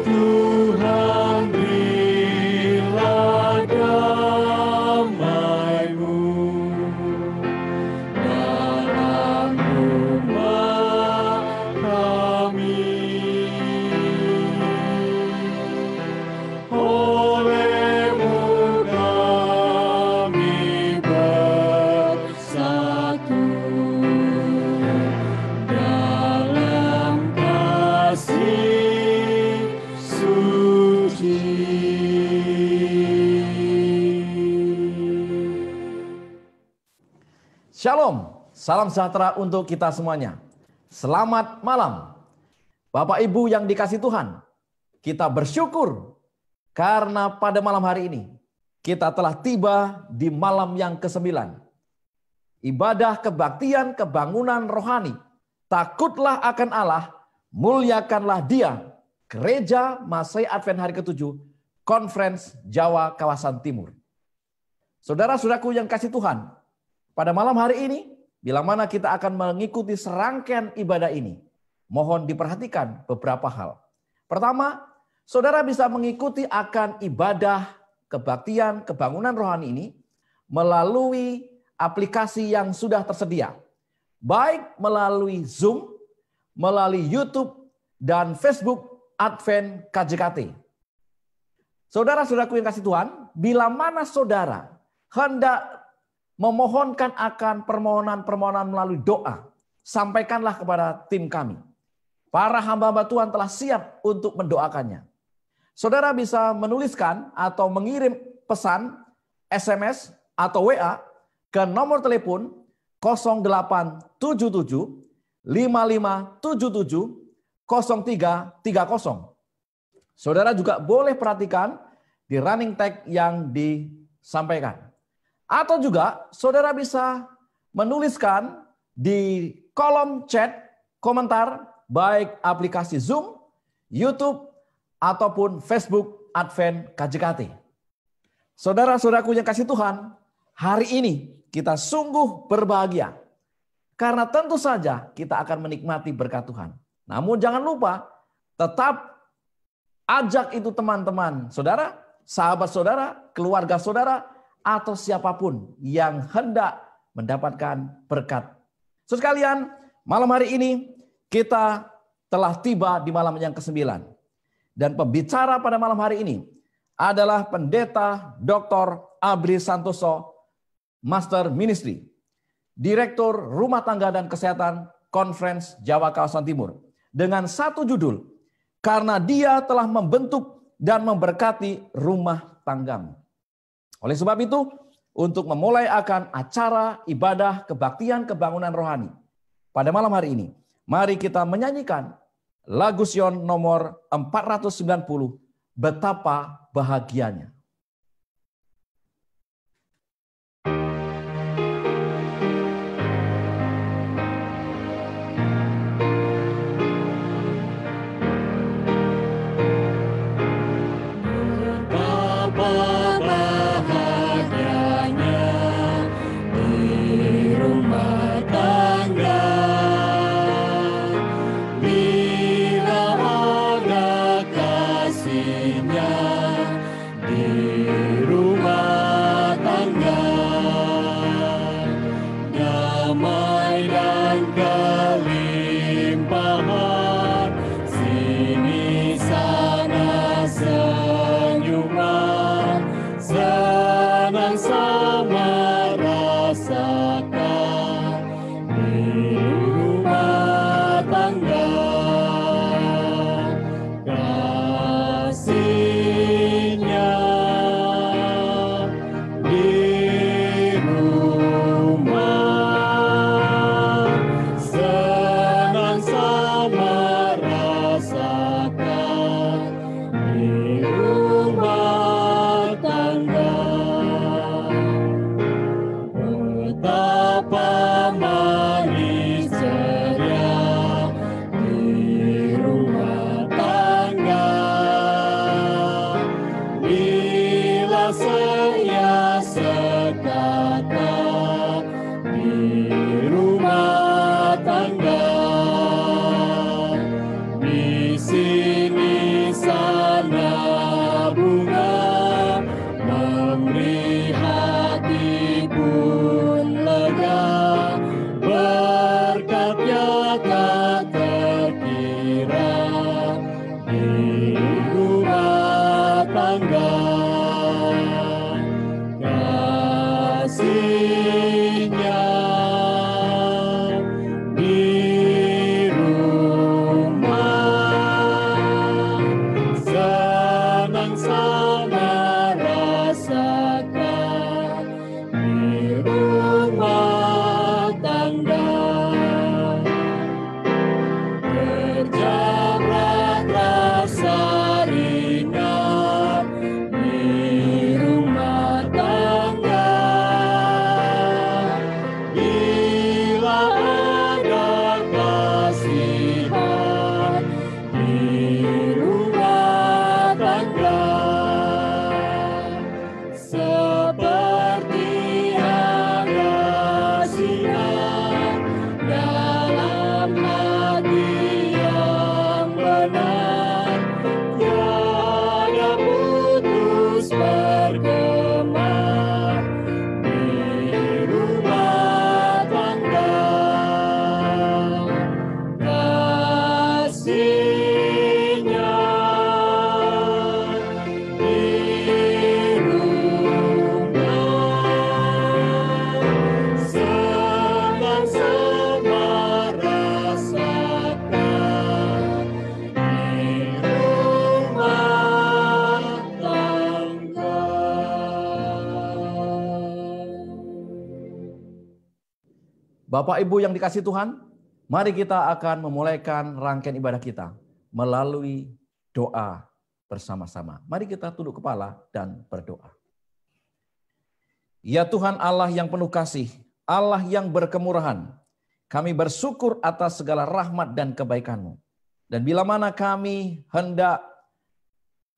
Tuhan, berilah damai-Mu dalam rumah kami. Oleh-Mu kami bersatu dalam kasih suci. Shalom, salam sejahtera untuk kita semuanya. Selamat malam. Bapak Ibu yang dikasihi Tuhan, kita bersyukur karena pada malam hari ini kita telah tiba di malam yang ke-9. Ibadah kebaktian kebangunan rohani. Takutlah akan Allah, muliakanlah Dia. Gereja Masai Advent hari ke-7, Conference Jawa Kawasan Timur. Saudara-saudaraku yang kasih Tuhan, pada malam hari ini, bila mana kita akan mengikuti serangkaian ibadah ini, mohon diperhatikan beberapa hal. Pertama, saudara bisa mengikuti akan ibadah kebaktian kebangunan rohani ini melalui aplikasi yang sudah tersedia. Baik melalui Zoom, melalui YouTube, dan Facebook Advent KJKT. Saudara-saudaraku yang kasih Tuhan, bila mana saudara hendak memohonkan akan permohonan-permohonan melalui doa, sampaikanlah kepada tim kami. Para hamba-hamba Tuhan telah siap untuk mendoakannya. Saudara bisa menuliskan atau mengirim pesan SMS atau WA ke nomor telepon 0877 5577 0330. Saudara juga boleh perhatikan di running tag yang disampaikan. Atau juga saudara bisa menuliskan di kolom chat komentar baik aplikasi Zoom, YouTube, ataupun Facebook Advent KJKT. Saudara-saudaraku yang kasih Tuhan, hari ini kita sungguh berbahagia. Karena tentu saja kita akan menikmati berkat Tuhan. Namun jangan lupa tetap ajak itu teman-teman saudara, sahabat saudara, keluarga saudara, atau siapapun yang hendak mendapatkan berkat. Sekalian, malam hari ini kita telah tiba di malam yang ke-9. Dan pembicara pada malam hari ini adalah Pendeta Dr. Abri Santoso, Master Ministry, Direktur Rumah Tangga dan Kesehatan Conference Jawa Kawasan Timur. Dengan satu judul, karena Dia telah membentuk dan memberkati rumah tanggamu. Oleh sebab itu, untuk memulai akan acara ibadah kebaktian kebangunan rohani pada malam hari ini, mari kita menyanyikan lagu Sion nomor 490, Betapa Bahagianya. Kasih-Nya di rumah tangga, kasihnya di rumah, senang sama rasakan di rumah tangga. Terjanglah rasa ringan di rumah tangga, bila ada kasihan di rumah tangga, seperti ada sinar dalam hati yang benar, tiada putus bergema di rumah tangga. Kasihnya di rumah, senang sama rasakan di rumah tangga. Bapak Ibu yang dikasihi Tuhan, mari kita akan memulaikan rangkaian ibadah kita melalui doa bersama-sama. Mari kita tunduk kepala dan berdoa. Ya Tuhan Allah yang penuh kasih, Allah yang berkemurahan, kami bersyukur atas segala rahmat dan kebaikan-Mu. Dan bila mana kami hendak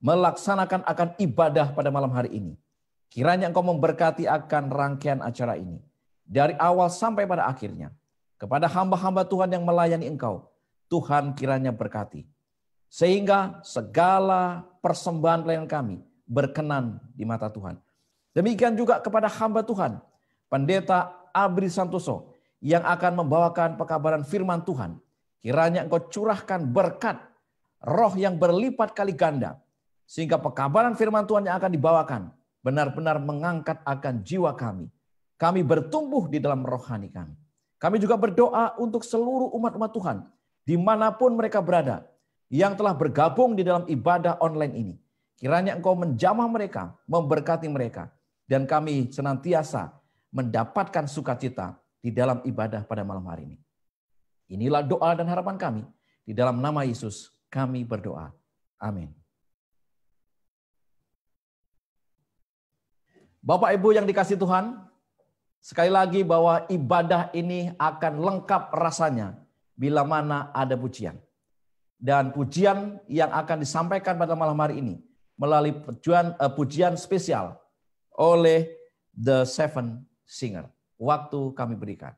melaksanakan akan ibadah pada malam hari ini, kiranya Engkau memberkati akan rangkaian acara ini. Dari awal sampai pada akhirnya. Kepada hamba-hamba Tuhan yang melayani Engkau, Tuhan kiranya berkati. Sehingga segala persembahan pelayanan kami berkenan di mata Tuhan. Demikian juga kepada hamba Tuhan, Pendeta Abri Santoso, yang akan membawakan pekabaran firman Tuhan. Kiranya Engkau curahkan berkat, roh yang berlipat kali ganda, sehingga pekabaran firman Tuhan yang akan dibawakan benar-benar mengangkat akan jiwa kami. Kami bertumbuh di dalam rohani kami. Kami juga berdoa untuk seluruh umat-umat Tuhan, dimanapun mereka berada, yang telah bergabung di dalam ibadah online ini. Kiranya Engkau menjamah mereka, memberkati mereka, dan kami senantiasa mendapatkan sukacita di dalam ibadah pada malam hari ini. Inilah doa dan harapan kami. Di dalam nama Yesus kami berdoa. Amin. Bapak Ibu yang dikasihi Tuhan, sekali lagi bahwa ibadah ini akan lengkap rasanya bila mana ada pujian. Dan pujian yang akan disampaikan pada malam hari ini melalui pujian spesial oleh The Seven Singer. Waktu kami berikan.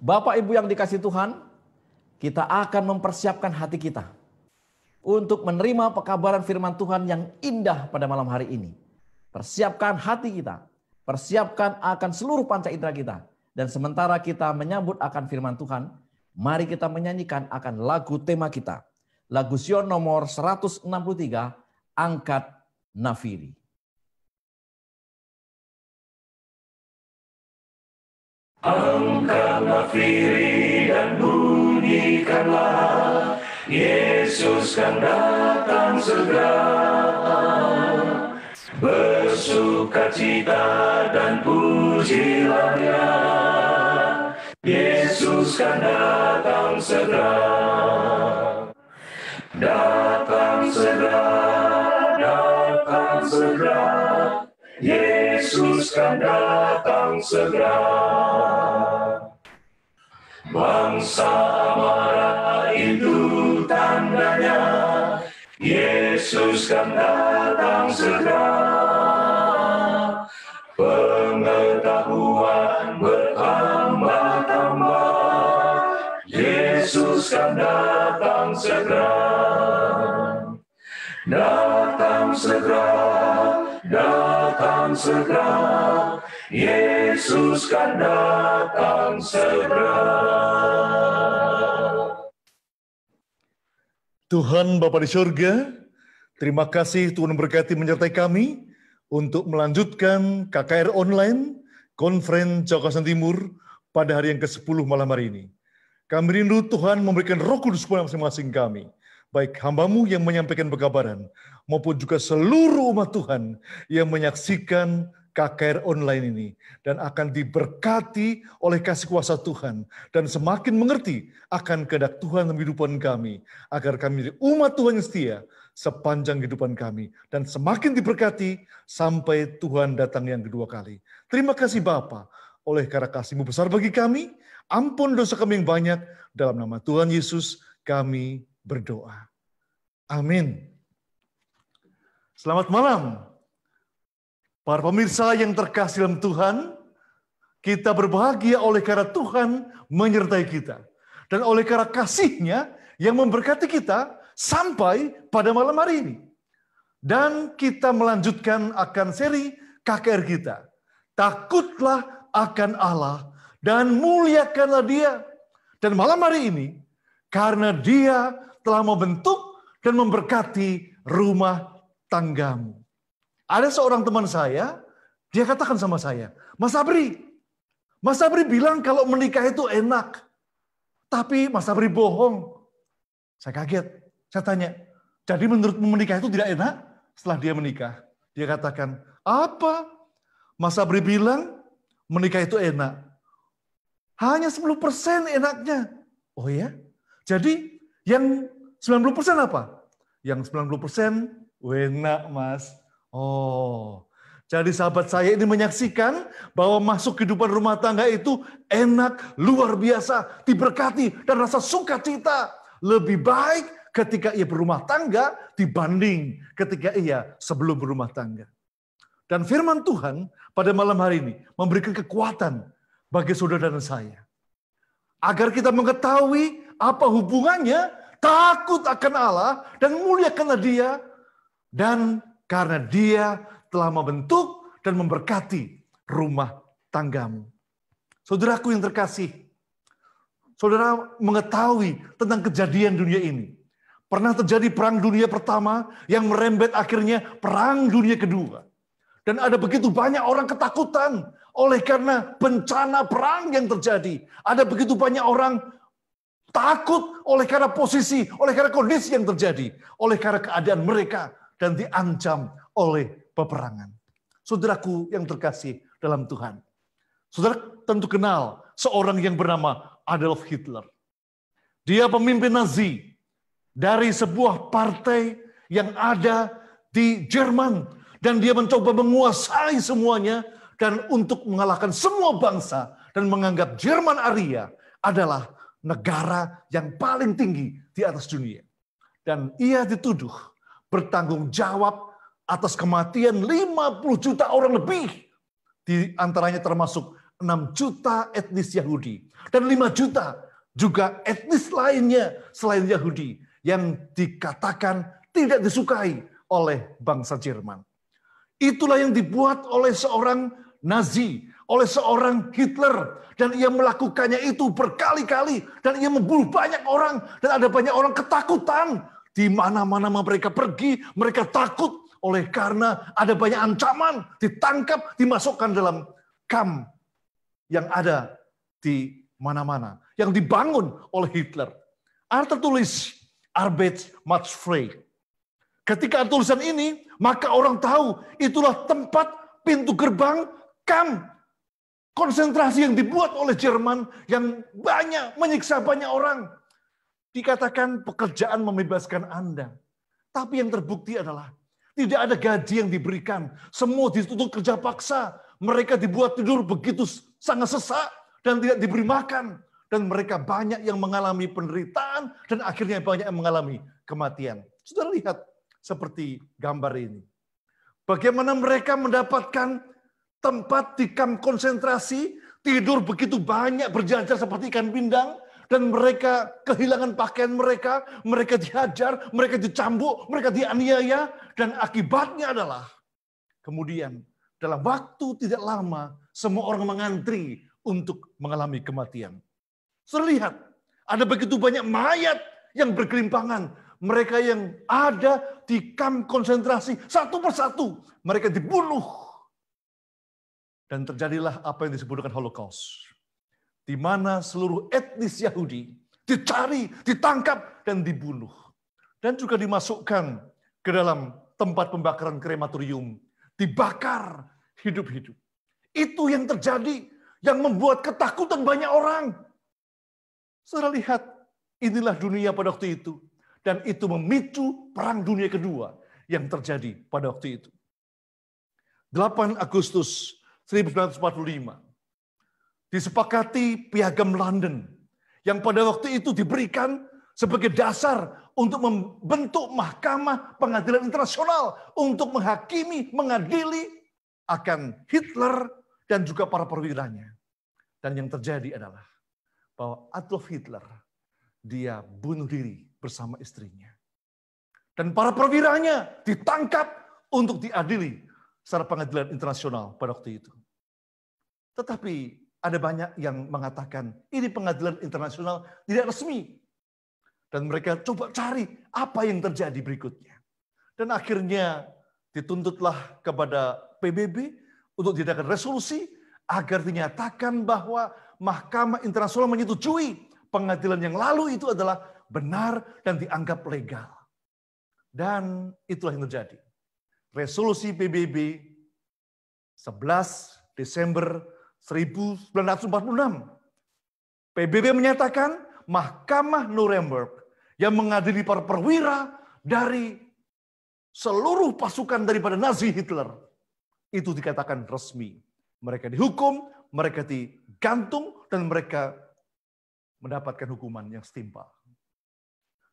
Bapak Ibu yang dikasihi Tuhan, kita akan mempersiapkan hati kita untuk menerima pekabaran firman Tuhan yang indah pada malam hari ini. Persiapkan hati kita, persiapkan akan seluruh panca indera kita. Dan sementara kita menyambut akan firman Tuhan, mari kita menyanyikan akan lagu tema kita. Lagu Sion nomor 163, Angkat Nafiri. Angkat nafiri dan bunyikanlah, Yesus kan datang segera. Bersukacita dan pujilah Dia, Yesus kan datang segera. Datang segera, datang segera, Yesus kan datang segera. Bangsa marah itu tandanya, Yesus kan datang segera. Pengetahuan bertambah-tambah, Yesus kan datang segera. Datang segera, datang segera, Yesus kan datang segera. Tuhan Bapa di surga, terima kasih Tuhan berkati menyertai kami untuk melanjutkan KKR online, Konferen Jawa Kawasan Timur pada hari yang ke-10 malam hari ini. Kami rindu Tuhan memberikan Roh Kudus pada masing-masing kami, baik hamba-Mu yang menyampaikan pekabaran, maupun juga seluruh umat Tuhan yang menyaksikan KKR online ini, dan akan diberkati oleh kasih kuasa Tuhan, dan semakin mengerti akan kehendak Tuhan dalam kehidupan kami, agar kami menjadi umat Tuhan yang setia sepanjang kehidupan kami, dan semakin diberkati sampai Tuhan datang yang kedua kali. Terima kasih Bapa, oleh karena kasih-Mu besar bagi kami, ampun dosa kami yang banyak, dalam nama Tuhan Yesus kami berdoa. Amin. Selamat malam. Para pemirsa yang terkasih dalam Tuhan, kita berbahagia oleh karena Tuhan menyertai kita. Dan oleh karena kasih-Nya yang memberkati kita sampai pada malam hari ini. Dan kita melanjutkan akan seri KKR kita. Takutlah akan Allah dan muliakanlah Dia. Dan malam hari ini, karena Dia telah membentuk dan memberkati rumah tanggamu. Ada seorang teman saya, dia katakan sama saya, Mas Sabri bilang kalau menikah itu enak. Tapi Mas Sabri bohong. Saya kaget. Saya tanya, jadi menurutmu menikah itu tidak enak? Setelah dia menikah, dia katakan, apa? Mas Sabri bilang menikah itu enak. Hanya 10% enaknya. Oh ya? Jadi yang 90% apa? Yang 90% enak, Mas. Oh, jadi sahabat saya ini menyaksikan bahwa masuk kehidupan rumah tangga itu enak, luar biasa, diberkati, dan rasa sukacita. Lebih baik ketika ia berumah tangga dibanding ketika ia sebelum berumah tangga. Dan firman Tuhan pada malam hari ini memberikan kekuatan bagi saudara dan saya. Agar kita mengetahui apa hubungannya takut akan Allah dan muliakanlah Dia. Dan karena Dia telah membentuk dan memberkati rumah tanggamu. Saudaraku yang terkasih, saudara mengetahui tentang kejadian dunia ini. Pernah terjadi perang dunia pertama yang merembet akhirnya perang dunia kedua. Dan ada begitu banyak orang ketakutan oleh karena bencana perang yang terjadi. Ada begitu banyak orang takut oleh karena posisi, oleh karena kondisi yang terjadi. Oleh karena keadaan mereka. Dan diancam oleh peperangan. Saudaraku yang terkasih dalam Tuhan. Saudara tentu kenal seorang yang bernama Adolf Hitler. Dia pemimpin Nazi dari sebuah partai yang ada di Jerman. Dan dia mencoba menguasai semuanya. Dan untuk mengalahkan semua bangsa. Dan menganggap Jerman Aria adalah negara yang paling tinggi di atas dunia. Dan ia dituduh bertanggung jawab atas kematian 50 juta orang lebih. Di antaranya termasuk 6 juta etnis Yahudi. Dan 5 juta juga etnis lainnya selain Yahudi. Yang dikatakan tidak disukai oleh bangsa Jerman. Itulah yang dibuat oleh seorang Nazi, oleh seorang Hitler. Dan ia melakukannya itu berkali-kali. Dan ia membunuh banyak orang. Dan ada banyak orang ketakutan. Di mana-mana mereka pergi, mereka takut oleh karena ada banyak ancaman, ditangkap, dimasukkan dalam kamp yang ada di mana-mana, yang dibangun oleh Hitler. Ada tertulis Arbeit macht frei. Ketika tulisan ini, maka orang tahu itulah tempat pintu gerbang kamp konsentrasi yang dibuat oleh Jerman yang banyak menyiksa banyak orang. Dikatakan pekerjaan membebaskan Anda. Tapi yang terbukti adalah tidak ada gaji yang diberikan. Semua dituntut kerja paksa. Mereka dibuat tidur begitu sangat sesak dan tidak diberi makan. Dan mereka banyak yang mengalami penderitaan dan akhirnya banyak yang mengalami kematian. Sudah lihat seperti gambar ini. Bagaimana mereka mendapatkan tempat di kamp konsentrasi, tidur begitu banyak berjajar seperti ikan pindang. dan mereka kehilangan pakaian mereka dihajar, mereka dicambuk, mereka dianiaya, dan akibatnya adalah kemudian dalam waktu tidak lama semua orang mengantri untuk mengalami kematian. Terlihat ada begitu banyak mayat yang bergelimpangan, mereka yang ada di kamp konsentrasi satu persatu mereka dibunuh, dan terjadilah apa yang disebut dengan Holocaust, di mana seluruh etnis Yahudi dicari, ditangkap, dan dibunuh. Dan juga dimasukkan ke dalam tempat pembakaran krematorium, dibakar hidup-hidup. Itu yang terjadi, yang membuat ketakutan banyak orang. Saudara lihat, inilah dunia pada waktu itu. Dan itu memicu Perang Dunia Kedua yang terjadi pada waktu itu. 8 Agustus 1945. Disepakati Piagam London yang pada waktu itu diberikan sebagai dasar untuk membentuk Mahkamah Pengadilan Internasional untuk menghakimi, mengadili akan Hitler dan juga para perwiranya. Dan yang terjadi adalah bahwa Adolf Hitler dia bunuh diri bersama istrinya. Dan para perwiranya ditangkap untuk diadili secara pengadilan internasional pada waktu itu. Tetapi ada banyak yang mengatakan ini pengadilan internasional tidak resmi. Dan mereka coba cari apa yang terjadi berikutnya. Dan akhirnya dituntutlah kepada PBB untuk diadakan resolusi agar dinyatakan bahwa Mahkamah Internasional menyetujui pengadilan yang lalu itu adalah benar dan dianggap legal. Dan itulah yang terjadi. Resolusi PBB 11 Desember 1946. PBB menyatakan Mahkamah Nuremberg yang mengadili para perwira dari seluruh pasukan daripada Nazi Hitler itu dikatakan resmi. Mereka dihukum, mereka digantung, dan mereka mendapatkan hukuman yang setimpal.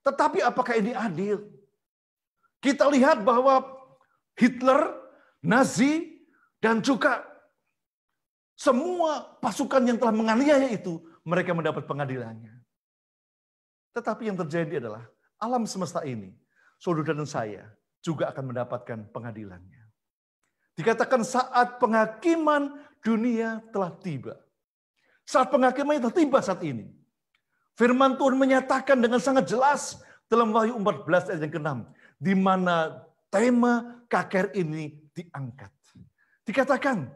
Tetapi apakah ini adil? Kita lihat bahwa Hitler, Nazi, dan juga semua pasukan yang telah menganiaya itu, mereka mendapat pengadilannya. Tetapi yang terjadi adalah alam semesta ini, saudara dan saya, juga akan mendapatkan pengadilannya. Dikatakan saat penghakiman dunia telah tiba. Saat penghakiman telah tiba saat ini. Firman Tuhan menyatakan dengan sangat jelas dalam Wahyu 14 ayat yang ke-6. Di mana tema KKR ini diangkat. Dikatakan,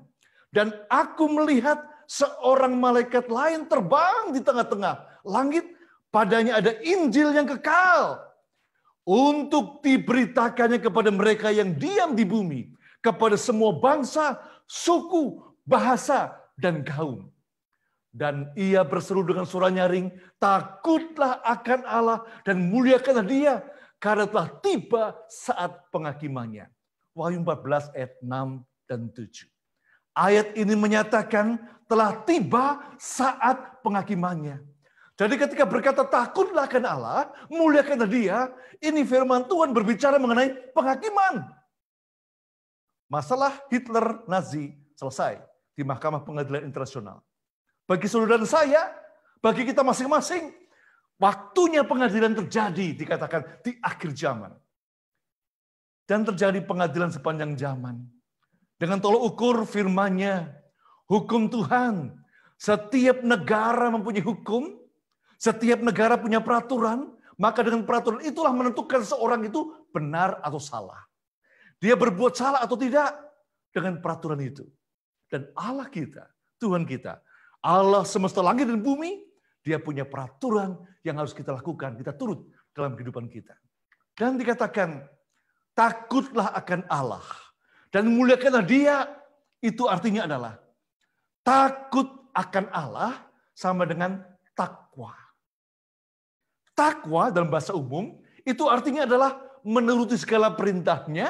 dan aku melihat seorang malaikat lain terbang di tengah-tengah langit. Padanya ada Injil yang kekal. Untuk diberitakannya kepada mereka yang diam di bumi. Kepada semua bangsa, suku, bahasa, dan kaum. Dan ia berseru dengan suara nyaring, takutlah akan Allah dan muliakanlah Dia, karena telah tiba saat penghakimannya. Wahyu 14 ayat 6 dan 7. Ayat ini menyatakan telah tiba saat penghakimannya. Jadi ketika berkata takutlah akan Allah, muliakanlah Dia, ini firman Tuhan berbicara mengenai penghakiman. Masalah Hitler, Nazi selesai di Mahkamah Pengadilan Internasional. Bagi saudara dan saya, bagi kita masing-masing, waktunya pengadilan terjadi, dikatakan di akhir zaman. Dan terjadi pengadilan sepanjang zaman. Dengan tolak ukur firman-Nya, hukum Tuhan. Setiap negara mempunyai hukum, setiap negara punya peraturan, maka dengan peraturan itulah menentukan seorang itu benar atau salah. Dia berbuat salah atau tidak dengan peraturan itu. Dan Allah kita, Tuhan kita, Allah semesta langit dan bumi, Dia punya peraturan yang harus kita lakukan, kita turut dalam kehidupan kita. Dan dikatakan, takutlah akan Allah dan muliakanlah Dia. Itu artinya adalah takut akan Allah sama dengan takwa. Takwa dalam bahasa umum itu artinya adalah menuruti segala perintahnya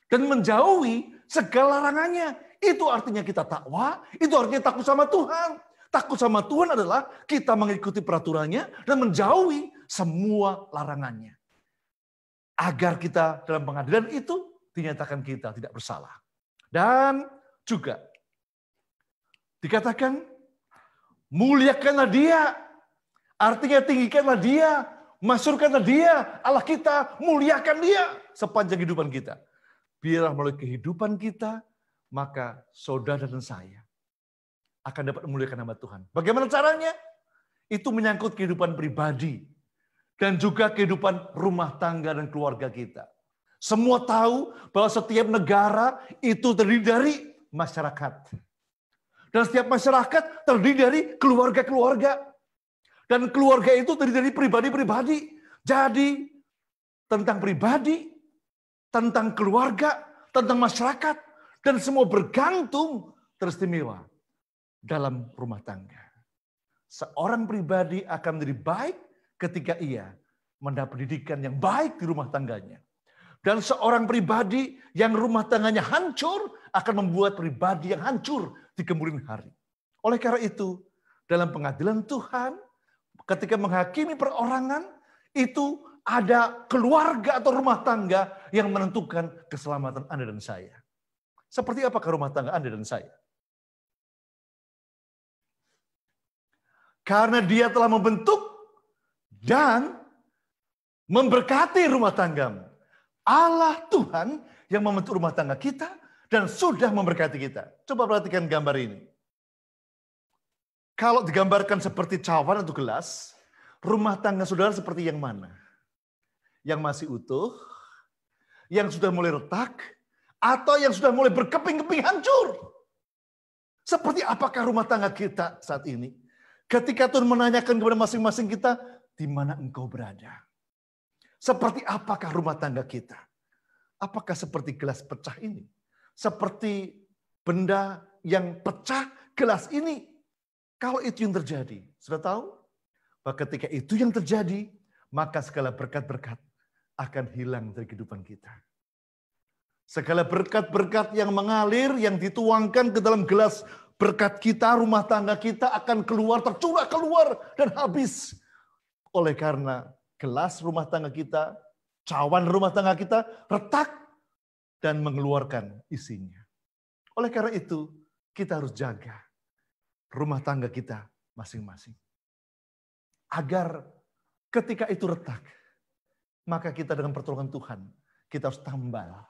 dan menjauhi segala larangannya. Itu artinya kita takwa, itu artinya takut sama Tuhan. Takut sama Tuhan adalah kita mengikuti peraturannya dan menjauhi semua larangannya. Agar kita dalam pengadilan itu dinyatakan kita tidak bersalah. Dan juga dikatakan muliakanlah Dia. Artinya tinggikanlah dia, masyurkanlah dia, Allah kita, muliakan dia sepanjang kehidupan kita. Biarlah melalui kehidupan kita, maka saudara dan saya akan dapat memuliakan nama Tuhan. Bagaimana caranya? Itu menyangkut kehidupan pribadi dan juga kehidupan rumah tangga dan keluarga kita. Semua tahu bahwa setiap negara itu terdiri dari masyarakat. Dan setiap masyarakat terdiri dari keluarga-keluarga. Dan keluarga itu terdiri dari pribadi-pribadi. Jadi tentang pribadi, tentang keluarga, tentang masyarakat, dan semua bergantung teristimewa dalam rumah tangga. Seorang pribadi akan menjadi baik ketika ia mendapat pendidikan yang baik di rumah tangganya. Dan seorang pribadi yang rumah tangganya hancur akan membuat pribadi yang hancur di kemudian hari. Oleh karena itu, dalam pengadilan Tuhan, ketika menghakimi perorangan, itu ada keluarga atau rumah tangga yang menentukan keselamatan Anda dan saya. Seperti apakah rumah tangga Anda dan saya? Karena dia telah membentuk dan memberkati rumah tanggamu. Allah Tuhan yang membentuk rumah tangga kita dan sudah memberkati kita. Coba perhatikan gambar ini. Kalau digambarkan seperti cawan atau gelas, rumah tangga saudara seperti yang mana? Yang masih utuh, yang sudah mulai retak, atau yang sudah mulai berkeping-keping hancur? Seperti apakah rumah tangga kita saat ini? Ketika Tuhan menanyakan kepada masing-masing kita, di mana engkau berada? Seperti apakah rumah tangga kita? Apakah seperti gelas pecah ini? Seperti benda yang pecah gelas ini? Kalau itu yang terjadi, sudah tahu? Bahwa ketika itu yang terjadi, maka segala berkat-berkat akan hilang dari kehidupan kita. Segala berkat-berkat yang mengalir, yang dituangkan ke dalam gelas berkat kita, rumah tangga kita akan keluar, tercurah keluar dan habis. Oleh karena gelas rumah tangga kita, cawan rumah tangga kita retak dan mengeluarkan isinya. Oleh karena itu, kita harus jaga rumah tangga kita masing-masing. Agar ketika itu retak, maka kita dengan pertolongan Tuhan, kita harus tambal.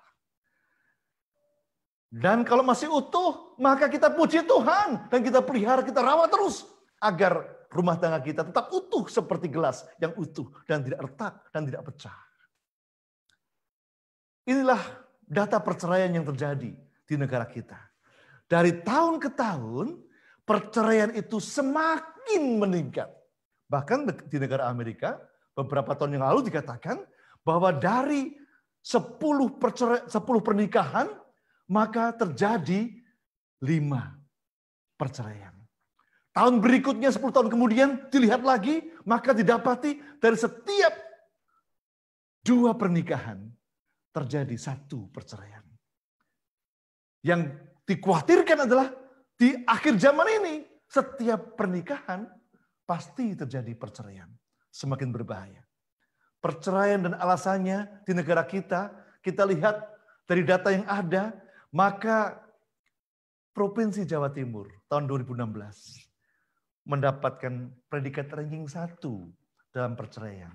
Dan kalau masih utuh, maka kita puji Tuhan. Dan kita pelihara, kita rawat terus. Agar rumah tangga kita tetap utuh seperti gelas yang utuh. Dan tidak retak dan tidak pecah. Inilah data perceraian yang terjadi di negara kita. Dari tahun ke tahun, perceraian itu semakin meningkat. Bahkan di negara Amerika, beberapa tahun yang lalu dikatakan bahwa dari 10 pernikahan, maka terjadi 5 perceraian. Tahun berikutnya 10 tahun kemudian dilihat lagi, maka didapati dari setiap 2 pernikahan terjadi 1 perceraian. Yang dikhawatirkan adalah di akhir zaman ini setiap pernikahan pasti terjadi perceraian. Semakin berbahaya. Perceraian dan alasannya di negara kita lihat dari data yang ada, maka Provinsi Jawa Timur tahun 2016 mendapatkan predikat ranking 1 dalam perceraian.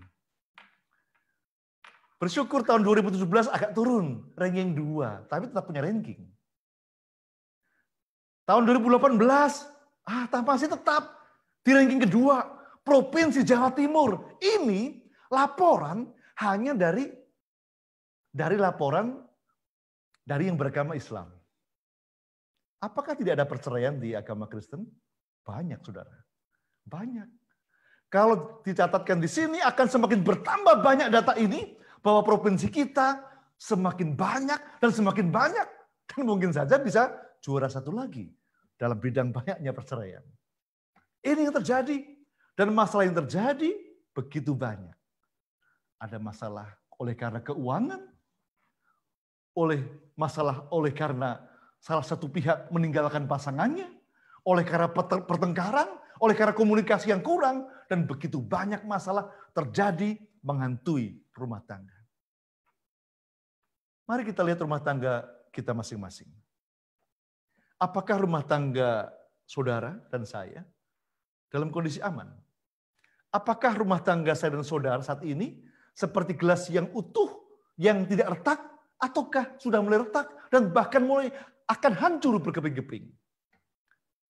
Bersyukur tahun 2017 agak turun, ranking 2, tapi tetap punya ranking. Tahun 2018, masih tetap di ranking kedua, Provinsi Jawa Timur. Ini laporan hanya dari laporan dari yang beragama Islam. Apakah tidak ada perceraian di agama Kristen? Banyak, saudara. Banyak. Kalau dicatatkan di sini akan semakin bertambah banyak data ini, bahwa provinsi kita semakin banyak dan semakin banyak. Dan mungkin saja bisa juara 1 lagi dalam bidang banyaknya perceraian. Ini yang terjadi. Dan masalah yang terjadi begitu banyak. Ada masalah oleh karena keuangan, oleh karena salah satu pihak meninggalkan pasangannya, oleh karena pertengkaran, oleh karena komunikasi yang kurang, dan begitu banyak masalah terjadi menghantui rumah tangga. Mari kita lihat rumah tangga kita masing-masing. Apakah rumah tangga saudara dan saya dalam kondisi aman? Apakah rumah tangga saya dan saudara saat ini seperti gelas yang utuh, yang tidak retak, ataukah sudah mulai retak dan bahkan mulai akan hancur berkeping-keping?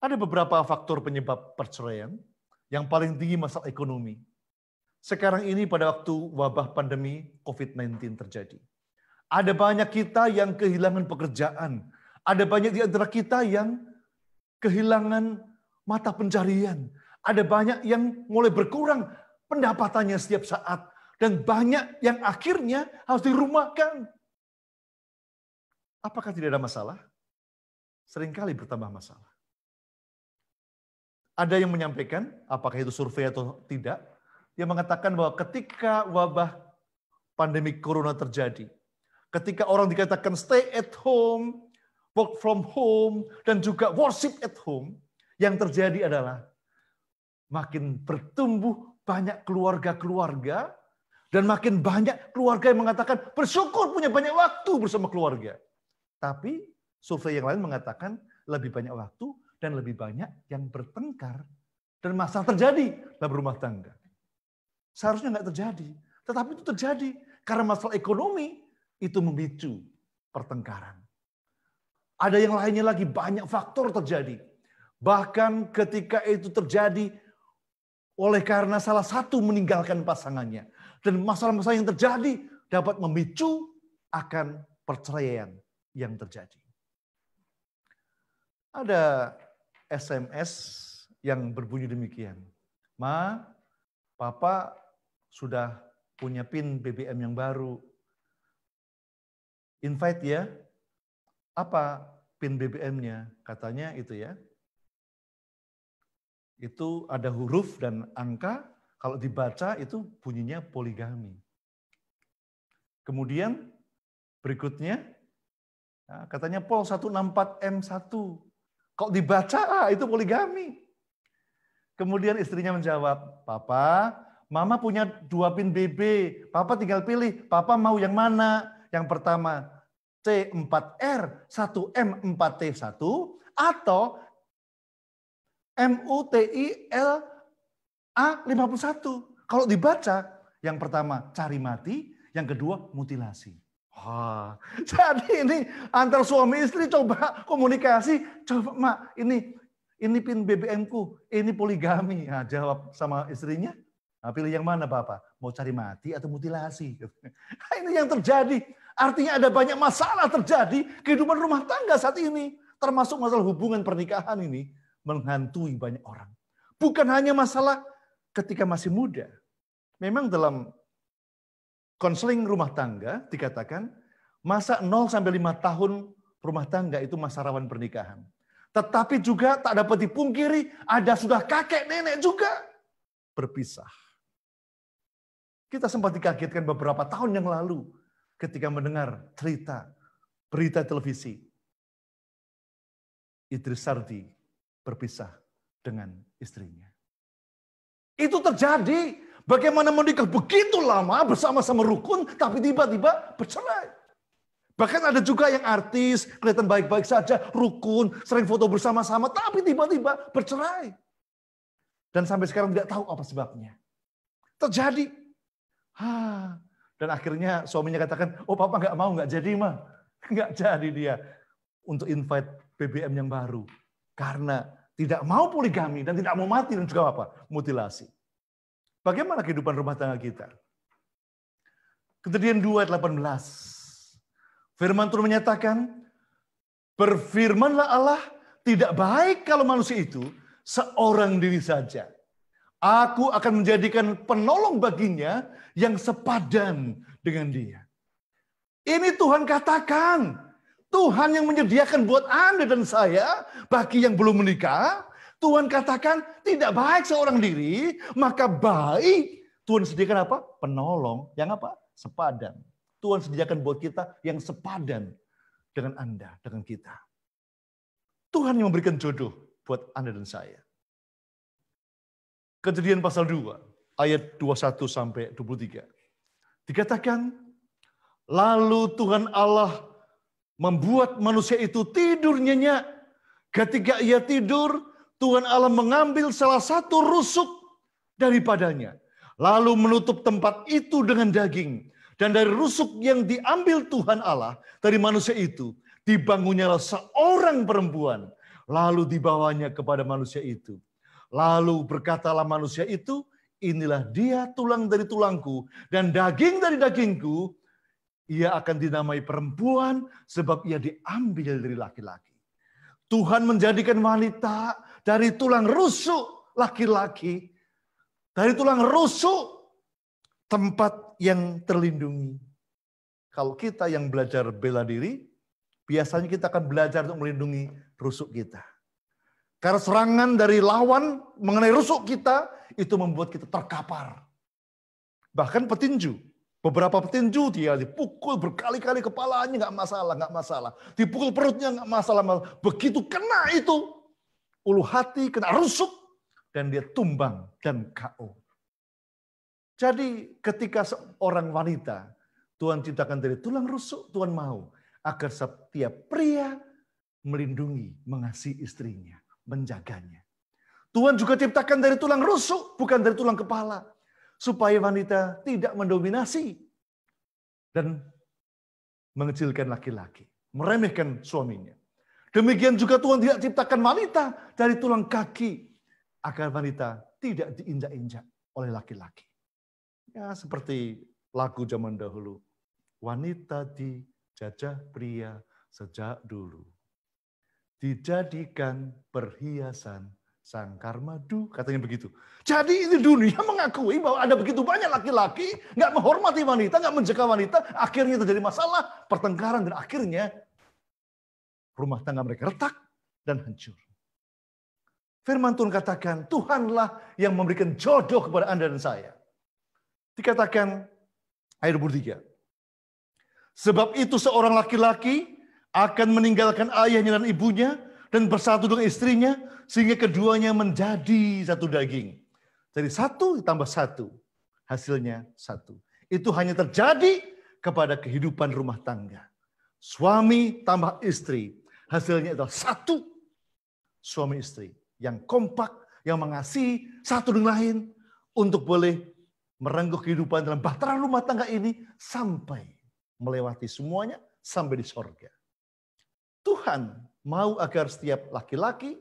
Ada beberapa faktor penyebab perceraian. Yang paling tinggi masalah ekonomi. Sekarang ini pada waktu wabah pandemi COVID-19 terjadi. Ada banyak kita yang kehilangan pekerjaan. Ada banyak di antara kita yang kehilangan mata pencarian. Ada banyak yang mulai berkurang pendapatannya setiap saat. Dan banyak yang akhirnya harus dirumahkan. Apakah tidak ada masalah? Seringkali bertambah masalah. Ada yang menyampaikan, apakah itu survei atau tidak, yang mengatakan bahwa ketika wabah pandemi corona terjadi, ketika orang dikatakan stay at home, work from home, dan juga worship at home, yang terjadi adalah makin bertumbuh banyak keluarga-keluarga, dan makin banyak keluarga yang mengatakan bersyukur punya banyak waktu bersama keluarga. Tapi survei yang lain mengatakan lebih banyak waktu dan lebih banyak yang bertengkar dan masalah terjadi dalam rumah tangga. Seharusnya nggak terjadi, tetapi itu terjadi karena masalah ekonomi itu memicu pertengkaran. Ada yang lainnya lagi, banyak faktor terjadi. Bahkan ketika itu terjadi oleh karena salah satu meninggalkan pasangannya. Dan masalah-masalah yang terjadi dapat memicu akan perceraian yang terjadi. Ada SMS yang berbunyi demikian. Ma, Papa sudah punya PIN BBM yang baru. Invite ya. Apa PIN BBM-nya? Katanya itu ya. Itu ada huruf dan angka, kalau dibaca itu bunyinya poligami. Kemudian berikutnya, katanya Pol 164M1. Kalau dibaca, itu poligami. Kemudian istrinya menjawab, Papa, Mama punya 2 PIN BB, Papa tinggal pilih, Papa mau yang mana? Yang pertama, C4R, 1M4T1, atau MUTILA51. Kalau dibaca, yang pertama cari mati, yang kedua mutilasi. Wah, jadi ini antar suami istri coba komunikasi, coba Mak, ini PIN BBM-ku, ini poligami. Nah, jawab sama istrinya, nah, pilih yang mana Bapak? Mau cari mati atau mutilasi? Nah, ini yang terjadi. Artinya ada banyak masalah terjadi kehidupan rumah tangga saat ini. Termasuk masalah hubungan pernikahan ini menghantui banyak orang. Bukan hanya masalah ketika masih muda. Memang dalam konseling rumah tangga dikatakan masa 0 sampai 5 tahun rumah tangga itu masa rawan pernikahan. Tetapi juga tak dapat dipungkiri ada sudah kakek nenek juga berpisah. Kita sempat dikagetkan beberapa tahun yang lalu ketika mendengar berita televisi. Idris Sardi berpisah dengan istrinya. Itu terjadi. Bagaimana menikah begitu lama bersama-sama rukun, tapi tiba-tiba bercerai. Bahkan ada juga yang artis, kelihatan baik-baik saja, rukun, sering foto bersama-sama, tapi tiba-tiba bercerai. Dan sampai sekarang tidak tahu apa sebabnya. Terjadi. Dan akhirnya suaminya katakan, oh Papa nggak mau, nggak jadi mah. Nggak jadi dia untuk invite BBM yang baru. Karena tidak mau poligami dan tidak mau mati dan juga apa? Mutilasi. Bagaimana kehidupan rumah tangga kita? Kejadian 2 ayat 18. Firman Tuhan menyatakan, berfirmanlah Allah, tidak baik kalau manusia itu seorang diri saja. Aku akan menjadikan penolong baginya yang sepadan dengan dia. Ini Tuhan katakan. Tuhan yang menyediakan buat Anda dan saya, bagi yang belum menikah, Tuhan katakan tidak baik seorang diri, maka baik Tuhan sediakan apa? Penolong yang apa? Sepadan. Tuhan sediakan buat kita yang sepadan dengan Anda, dengan kita. Tuhan yang memberikan jodoh buat Anda dan saya. Kejadian pasal 2, ayat 21 sampai 23. Dikatakan, lalu Tuhan Allah membuat manusia itu tidur nyenyak. Ketika ia tidur, Tuhan Allah mengambil salah satu rusuk daripadanya. Lalu menutup tempat itu dengan daging. Dan dari rusuk yang diambil Tuhan Allah dari manusia itu, dibangunnya seorang perempuan. Lalu dibawanya kepada manusia itu. Lalu berkatalah manusia itu, inilah dia tulang dari tulangku dan daging dari dagingku. Ia akan dinamai perempuan sebab ia diambil dari laki-laki. Tuhan menjadikan wanita dari tulang rusuk laki-laki. Dari tulang rusuk, tempat yang terlindungi. Kalau kita yang belajar bela diri, biasanya kita akan belajar untuk melindungi rusuk kita. Karena serangan dari lawan mengenai rusuk kita, itu membuat kita terkapar. Bahkan petinju. Beberapa petinju dia dipukul berkali-kali kepalanya, nggak masalah. Dipukul perutnya nggak masalah. Begitu kena itu, ulu hati kena rusuk, dan dia tumbang dan KO. Jadi ketika seorang wanita, Tuhan ciptakan dari tulang rusuk, Tuhan mau agar setiap pria melindungi, mengasihi istrinya, menjaganya. Tuhan juga ciptakan dari tulang rusuk, bukan dari tulang kepala. Supaya wanita tidak mendominasi dan mengecilkan laki-laki, meremehkan suaminya. Demikian juga Tuhan tidak ciptakan wanita dari tulang kaki, agar wanita tidak diinjak-injak oleh laki-laki. Ya, seperti lagu zaman dahulu. Wanita dijajah pria sejak dulu. Dijadikan perhiasan sangkar madu, katanya begitu. Jadi ini dunia mengakui bahwa ada begitu banyak laki-laki nggak menghormati wanita, nggak menjaga wanita, akhirnya terjadi masalah, pertengkaran, dan akhirnya rumah tangga mereka retak dan hancur. Firman Tuhan katakan, Tuhanlah yang memberikan jodoh kepada Anda dan saya. Dikatakan ayat 23. Sebab itu seorang laki-laki akan meninggalkan ayahnya dan ibunya dan bersatu dengan istrinya sehingga keduanya menjadi satu daging. Jadi satu ditambah satu, hasilnya satu. Itu hanya terjadi kepada kehidupan rumah tangga. Suami tambah istri, hasilnya adalah satu suami istri yang kompak, yang mengasihi satu dengan lain untuk boleh merengkuh kehidupan dalam bahtera rumah tangga ini sampai melewati semuanya sampai di sorga. Tuhan mau agar setiap laki-laki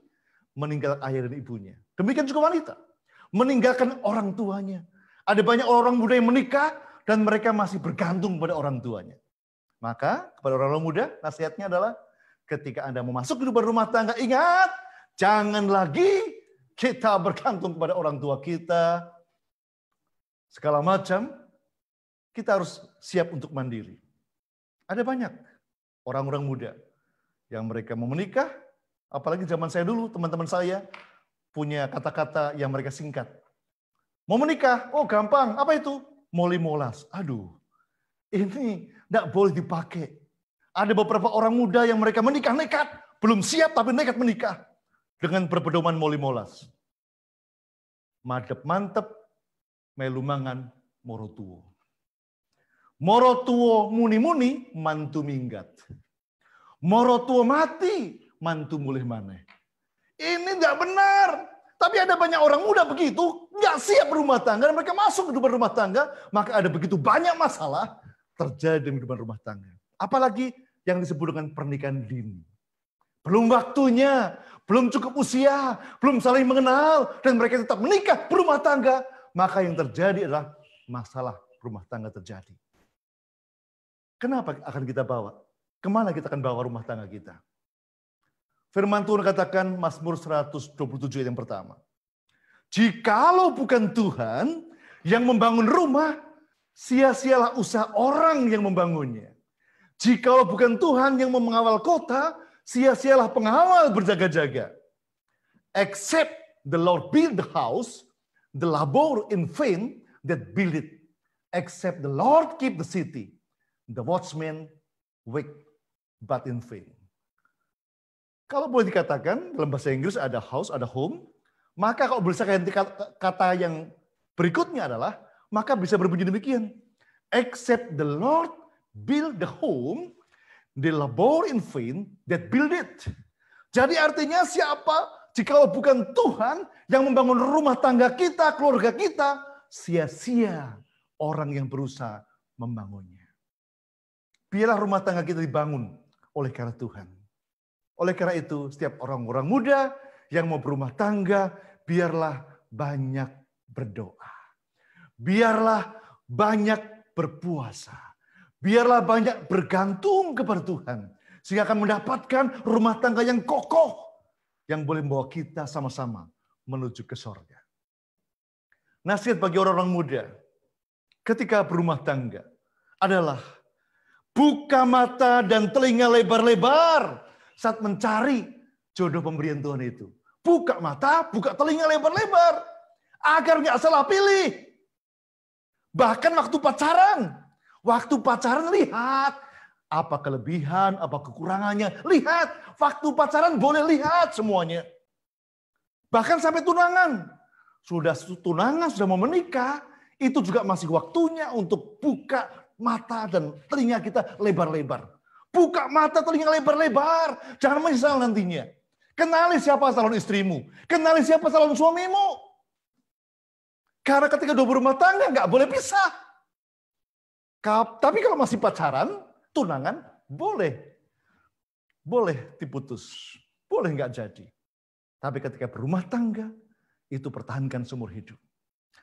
meninggalkan ayah dan ibunya. Demikian juga wanita. Meninggalkan orang tuanya. Ada banyak orang muda yang menikah dan mereka masih bergantung pada orang tuanya. Maka kepada orang muda nasihatnya adalah ketika Anda mau masuk kehidupan rumah tangga, ingat, jangan lagi kita bergantung kepada orang tua kita. Segala macam, kita harus siap untuk mandiri. Ada banyak orang-orang muda yang mereka mau menikah, apalagi zaman saya dulu, teman-teman saya punya kata-kata yang mereka singkat. Mau menikah, oh gampang, apa itu? Moli molas. Aduh, ini tidak boleh dipakai. Ada beberapa orang muda yang mereka menikah nekat, belum siap tapi nekat menikah dengan berpedoman moli molas. Madep mantep, melu mangan moro tuwo. Moro tuwo muni-muni, mantu minggat. Moro tuwo mati, mantu mulih maneh. Ini tidak benar. Tapi ada banyak orang muda begitu, nggak siap berumah tangga, dan mereka masuk ke kehidupan rumah tangga, maka ada begitu banyak masalah terjadi di kehidupan rumah tangga. Apalagi yang disebut dengan pernikahan dini. Belum waktunya, belum cukup usia, belum saling mengenal, dan mereka tetap menikah berumah tangga, maka yang terjadi adalah masalah rumah tangga terjadi. Kenapa akan kita bawa? Kemana kita akan bawa rumah tangga kita? Firman Tuhan katakan Mazmur 127 ayat yang pertama. Jikalau bukan Tuhan yang membangun rumah, sia-sialah usaha orang yang membangunnya. Jikalau bukan Tuhan yang mengawal kota, sia-sialah pengawal berjaga-jaga. Except the Lord build the house, the labor in vain that build it. Except the Lord keep the city, the watchmen wake but in vain. Kalau boleh dikatakan dalam bahasa Inggris ada house, ada home, maka kalau bisa ganti kata yang berikutnya adalah, maka bisa berbunyi demikian. Except the Lord build the home, they labor in vain that build it. Jadi artinya jikalau bukan Tuhan yang membangun rumah tangga kita, keluarga kita, sia-sia orang yang berusaha membangunnya. Biarlah rumah tangga kita dibangun oleh karena Tuhan. Oleh karena itu, setiap orang-orang muda yang mau berumah tangga, biarlah banyak berdoa. Biarlah banyak berpuasa. Biarlah banyak bergantung kepada Tuhan. Sehingga akan mendapatkan rumah tangga yang kokoh. Yang boleh membawa kita sama-sama menuju ke sorga. Nasihat bagi orang-orang muda ketika berumah tangga adalah buka mata dan telinga lebar-lebar saat mencari jodoh pemberian Tuhan itu. Buka mata, buka telinga lebar-lebar. Agar nggak salah pilih. Bahkan waktu pacaran lihat. Apa kelebihan, apa kekurangannya. Lihat, waktu pacaran boleh lihat semuanya. Bahkan sampai tunangan. Sudah tunangan, sudah mau menikah. Itu juga masih waktunya untuk buka mata dan telinga kita lebar-lebar. Buka mata, telinga lebar-lebar. Jangan menyesal nantinya. Kenali siapa calon istrimu. Kenali siapa calon suamimu. Karena ketika udah berumah tangga nggak boleh pisah. Tapi kalau masih pacaran, tunangan, boleh diputus. Boleh nggak jadi. Tapi ketika berumah tangga, itu pertahankan seumur hidup.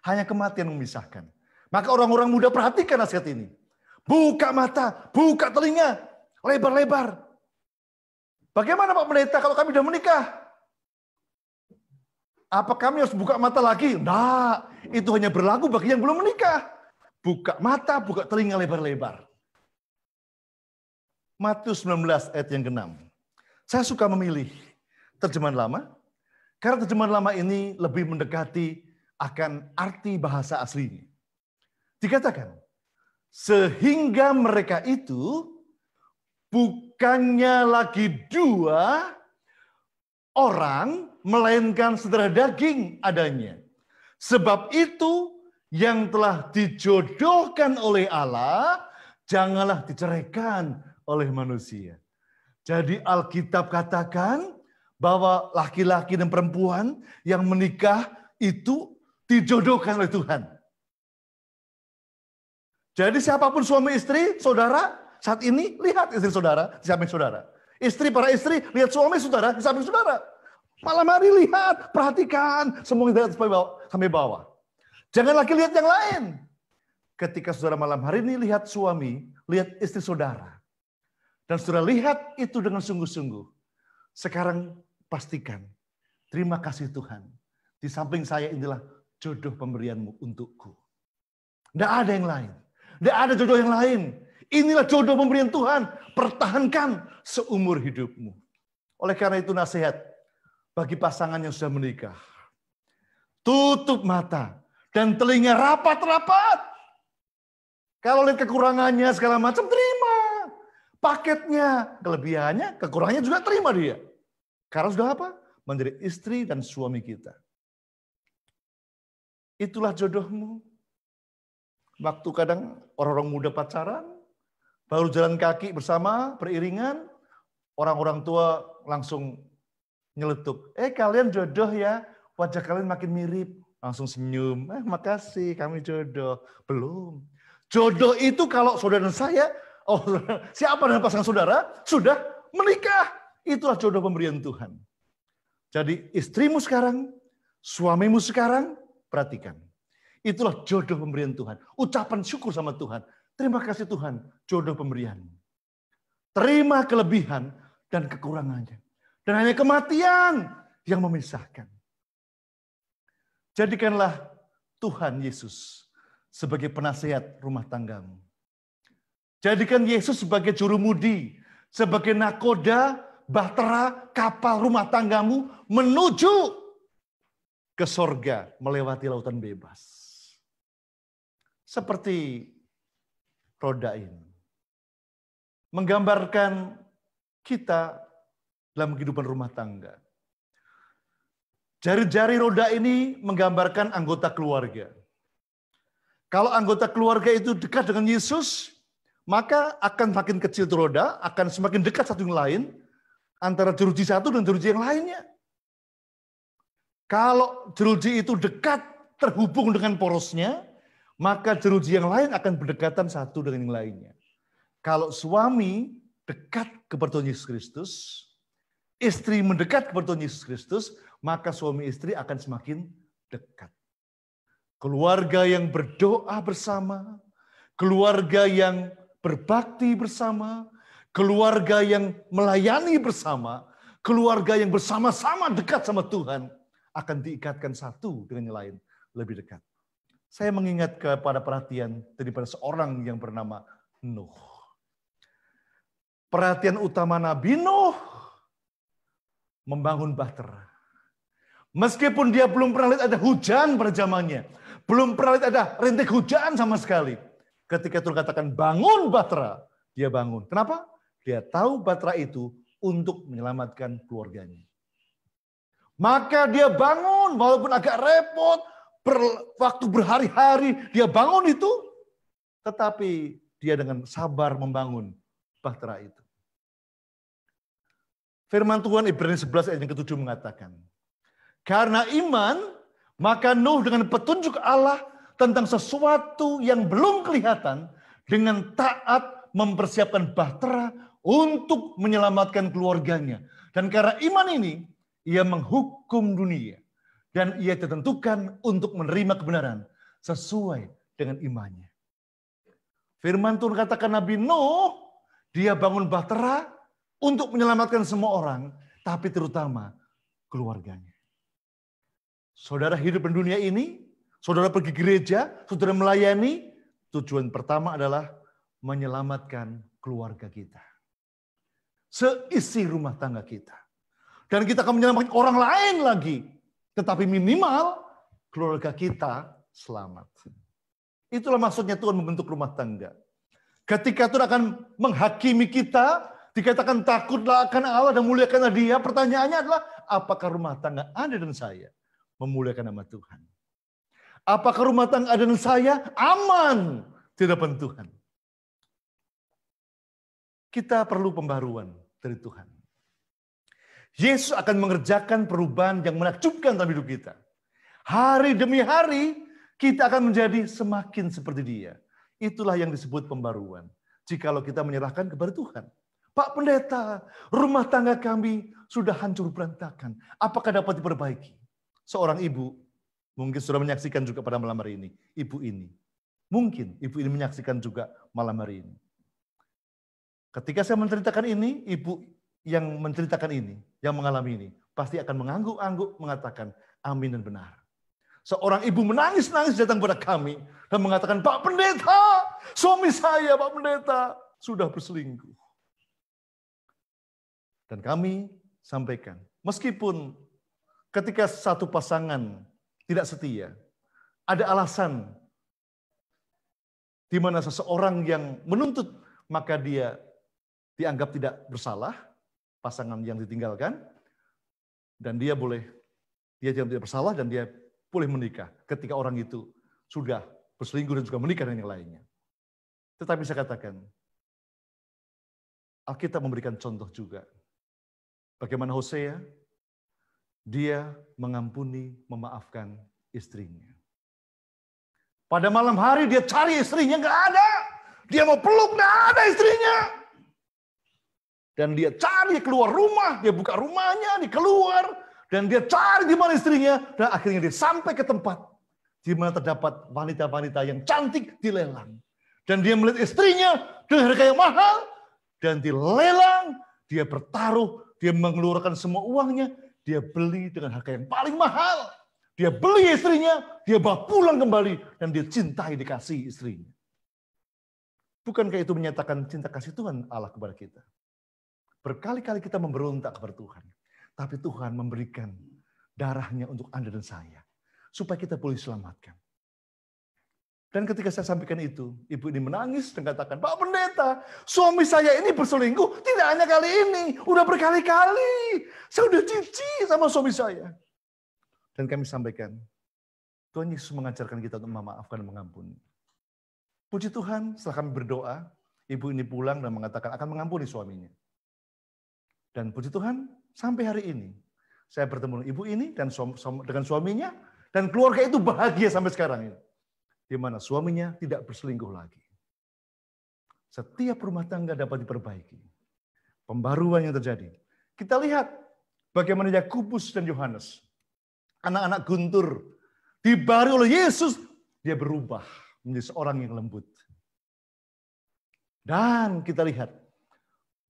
Hanya kematian memisahkan. Maka orang-orang muda perhatikan nasihat ini. Buka mata, buka telinga, lebar-lebar. Bagaimana Pak Pendeta kalau kami sudah menikah? Apa kami harus buka mata lagi? Nah, itu hanya berlaku bagi yang belum menikah. Buka mata, buka telinga lebar-lebar. Matius 19 ayat yang ke-6. Saya suka memilih terjemahan lama, karena terjemahan lama ini lebih mendekati akan arti bahasa aslinya. Dikatakan, sehingga mereka itu bukannya lagi dua orang, melainkan saudara daging adanya. Sebab itu yang telah dijodohkan oleh Allah, janganlah diceraikan oleh manusia. Jadi Alkitab katakan bahwa laki-laki dan perempuan yang menikah itu dijodohkan oleh Tuhan. Jadi siapapun suami istri, saudara, saat ini lihat istri saudara di samping saudara. Istri, para istri, lihat suami saudara di samping saudara. Malam hari lihat, perhatikan, semua lihat sampai bawah. Jangan lagi lihat yang lain. Ketika saudara malam hari ini lihat suami, lihat istri saudara. Dan saudara lihat itu dengan sungguh-sungguh. Sekarang pastikan, terima kasih Tuhan. Di samping saya inilah jodoh pemberianmu untukku. Tidak ada yang lain. Tidak ada jodoh yang lain. Inilah jodoh pemberian Tuhan. Pertahankan seumur hidupmu. Oleh karena itu nasihat bagi pasangan yang sudah menikah. Tutup mata dan telinga rapat-rapat. Kalau lihat kekurangannya segala macam, terima. Paketnya, kelebihannya, kekurangannya juga terima dia. Karena sudah apa? Menjadi istri dan suami kita. Itulah jodohmu. Waktu kadang orang-orang muda pacaran, baru jalan kaki bersama, beriringan, orang-orang tua langsung nyeletuk. Kalian jodoh ya, wajah kalian makin mirip. Langsung senyum, makasih kami jodoh. Belum. Jodoh itu kalau saudara dan saya, siapa dan pasangan saudara, sudah menikah. Itulah jodoh pemberian Tuhan. Jadi istrimu sekarang, suamimu sekarang, perhatikan. Itulah jodoh pemberian Tuhan. Ucapan syukur sama Tuhan. Terima kasih Tuhan, jodoh pemberian. Terima kelebihan dan kekurangannya. Dan hanya kematian yang memisahkan. Jadikanlah Tuhan Yesus sebagai penasihat rumah tanggamu. Jadikan Yesus sebagai jurumudi, sebagai nakoda, bahtera, kapal rumah tanggamu menuju ke sorga melewati lautan bebas. Seperti roda ini. Menggambarkan kita dalam kehidupan rumah tangga. Jari-jari roda ini menggambarkan anggota keluarga. Kalau anggota keluarga itu dekat dengan Yesus, maka akan makin kecil itu roda, akan semakin dekat satu yang lain, antara jeruji satu dan jeruji yang lainnya. Kalau jeruji itu dekat terhubung dengan porosnya, maka jeruji yang lain akan berdekatan satu dengan yang lainnya. Kalau suami dekat kepada Tuhan Yesus Kristus, istri mendekat kepada Tuhan Yesus Kristus, maka suami istri akan semakin dekat. Keluarga yang berdoa bersama, keluarga yang berbakti bersama, keluarga yang melayani bersama, keluarga yang bersama-sama dekat sama Tuhan, akan diikatkan satu dengan yang lain lebih dekat. Saya mengingat kepada perhatian daripada seorang yang bernama Nuh. Perhatian utama Nabi Nuh membangun bahtera. Meskipun dia belum pernah lihat ada hujan pada zamannya, belum pernah lihat ada rintik hujan sama sekali. Ketika Tuhan katakan bangun bahtera, dia bangun. Kenapa? Dia tahu bahtera itu untuk menyelamatkan keluarganya. Maka dia bangun, walaupun agak repot, waktu berhari-hari dia bangun itu, tetapi dia dengan sabar membangun bahtera itu. Firman Tuhan Ibrani 11 ayat yang ke-7 mengatakan, karena iman, maka Nuh dengan petunjuk Allah tentang sesuatu yang belum kelihatan, dengan taat mempersiapkan bahtera untuk menyelamatkan keluarganya. Dan karena iman ini, ia menghukum dunia. Dan ia ditentukan untuk menerima kebenaran sesuai dengan imannya. Firman Tuhan katakan Nabi Nuh, dia bangun bahtera untuk menyelamatkan semua orang, tapi terutama keluarganya. Saudara hidup di dunia ini, saudara pergi gereja, saudara melayani, tujuan pertama adalah menyelamatkan keluarga kita. Seisi rumah tangga kita. Dan kita akan menyelamatkan orang lain lagi. Tetapi minimal keluarga kita selamat. Itulah maksudnya Tuhan membentuk rumah tangga. Ketika Tuhan akan menghakimi kita, dikatakan takutlah akan Allah dan muliakanlah Dia. Pertanyaannya adalah, apakah rumah tangga Anda dan saya memuliakan nama Tuhan? Apakah rumah tangga Anda dan saya aman di hadapan Tuhan? Kita perlu pembaruan dari Tuhan. Yesus akan mengerjakan perubahan yang menakjubkan dalam hidup kita. Hari demi hari kita akan menjadi semakin seperti Dia. Itulah yang disebut pembaruan. Jikalau kita menyerahkan kepada Tuhan. Pak Pendeta, rumah tangga kami sudah hancur berantakan. Apakah dapat diperbaiki? Seorang ibu, mungkin sudah menyaksikan juga pada malam hari ini. Ibu ini. Mungkin ibu ini menyaksikan juga malam hari ini. Ketika saya menceritakan ini, ibu yang menceritakan ini, yang mengalami ini, pasti akan mengangguk-angguk mengatakan amin dan benar. Seorang ibu menangis-nangis datang kepada kami dan mengatakan, Pak Pendeta, suami saya Pak Pendeta sudah berselingkuh. Dan kami sampaikan, meskipun ketika satu pasangan tidak setia, ada alasan di mana seseorang yang menuntut, maka dia dianggap tidak bersalah, pasangan yang ditinggalkan, dan dia tidak bersalah dan dia boleh menikah ketika orang itu sudah berselingkuh dan juga menikah dengan yang lainnya. Tetapi saya katakan, Alkitab memberikan contoh juga. Bagaimana Hosea, dia mengampuni, memaafkan istrinya. Pada malam hari dia cari istrinya, nggak ada. Dia mau peluk, nggak ada istrinya. Dan dia cari keluar rumah, dia buka rumahnya, dia keluar. Dan dia cari di mana istrinya. Dan akhirnya dia sampai ke tempat di mana terdapat wanita-wanita yang cantik dilelang. Dan dia melihat istrinya dengan harga yang mahal. Dan dilelang, dia bertaruh, dia mengeluarkan semua uangnya. Dia beli dengan harga yang paling mahal. Dia beli istrinya, dia bawa pulang kembali. Dan dia cintai, dikasih istrinya. Bukankah itu menyatakan cinta kasih Tuhan Allah kepada kita? Berkali-kali kita memberontak kepada Tuhan. Tapi Tuhan memberikan darahnya untuk Anda dan saya. Supaya kita boleh diselamatkan. Dan ketika saya sampaikan itu, ibu ini menangis dan katakan, Pak Pendeta, suami saya ini berselingkuh. Tidak hanya kali ini, udah berkali-kali. Saya udah jijik sama suami saya. Dan kami sampaikan, Tuhan Yesus mengajarkan kita untuk memaafkan dan mengampuni. Puji Tuhan, setelah kami berdoa, ibu ini pulang dan mengatakan akan mengampuni suaminya. Dan puji Tuhan, sampai hari ini, saya bertemu dengan ibu ini dan dengan suaminya, dan keluarga itu bahagia sampai sekarang ini. Di mana suaminya tidak berselingkuh lagi. Setiap rumah tangga dapat diperbaiki. Pembaruan yang terjadi. Kita lihat bagaimana Yakobus dan Yohanes, anak-anak guntur, dibari oleh Yesus, dia berubah menjadi seorang yang lembut. Dan kita lihat